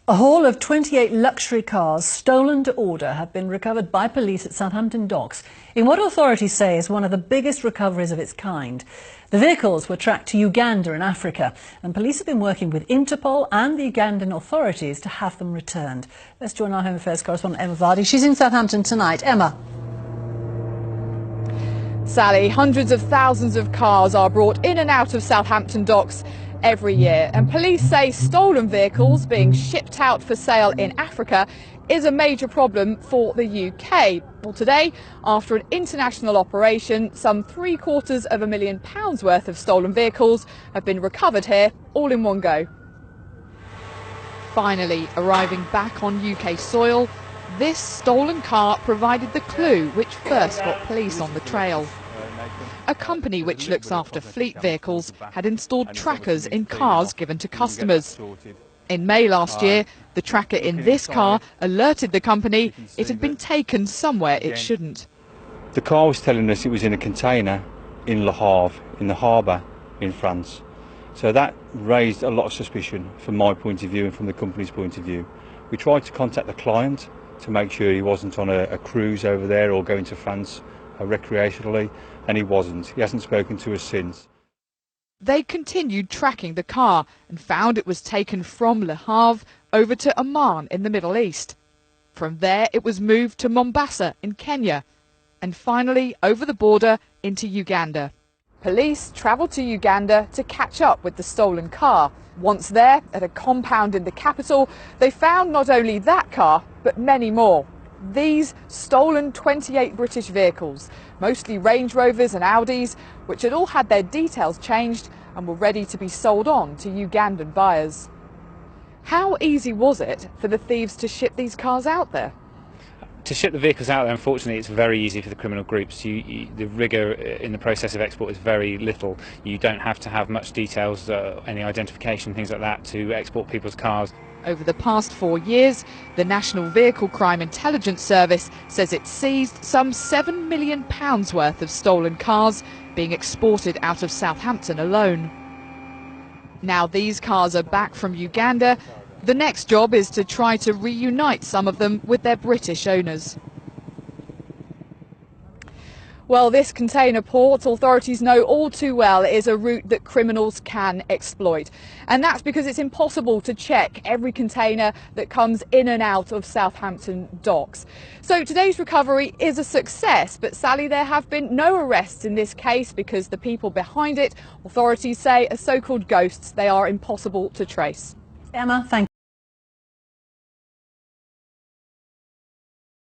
A haul of 28 luxury cars stolen to order have been recovered by police at Southampton docks in what authorities say is one of the biggest recoveries of its kind. The vehicles were tracked to Uganda in Africa, and police have been working with Interpol and the Ugandan authorities to have them returned. Let's join our Home Affairs correspondent Emma Vardy. She's in Southampton tonight. Emma. Sally, hundreds of thousands of cars are brought in and out of Southampton docks every year, and police say stolen vehicles being shipped out for sale in Africa is a major problem for the UK. Well, today, after an international operation, some £750,000 worth of stolen vehicles have been recovered here, all in one go. Finally arriving back on UK soil, this stolen car provided the clue which first got police on the trail. A company which looks after fleet vehicles had installed trackers in cars given to customers. In May last year, the tracker in this car alerted the company it had been taken somewhere it shouldn't. The car was telling us it was in a container in Le Havre, in the harbour in France. So that raised a lot of suspicion from my point of view and from the company's point of view. We tried to contact the client to make sure he wasn't on a cruise over there or going to France recreationally, and he wasn't. He hasn't spoken to us since. They continued tracking the car and found it was taken from Le Havre over to Oman in the Middle East. From there it was moved to Mombasa in Kenya, and finally over the border into Uganda. Police travelled to Uganda to catch up with the stolen car. Once there, at a compound in the capital, they found not only that car, but many more. These stolen 28 British vehicles, mostly Range Rovers and Audis, which had all had their details changed and were ready to be sold on to Ugandan buyers. How easy was it for the thieves to ship these cars out there? To ship the vehicles out there, unfortunately, it's very easy for the criminal groups. The rigour in the process of export is very little. You don't have to have much details, any identification, things like that, to export people's cars. Over the past 4 years, the National Vehicle Crime Intelligence Service says it seized some £7 million worth of stolen cars being exported out of Southampton alone. Now these cars are back from Uganda. The next job is to try to reunite some of them with their British owners. Well, this container port, authorities know all too well, is a route that criminals can exploit. And that's because it's impossible to check every container that comes in and out of Southampton docks. So today's recovery is a success, but Sally, there have been no arrests in this case because the people behind it, authorities say, are so-called ghosts. They are impossible to trace. Emma, thank you.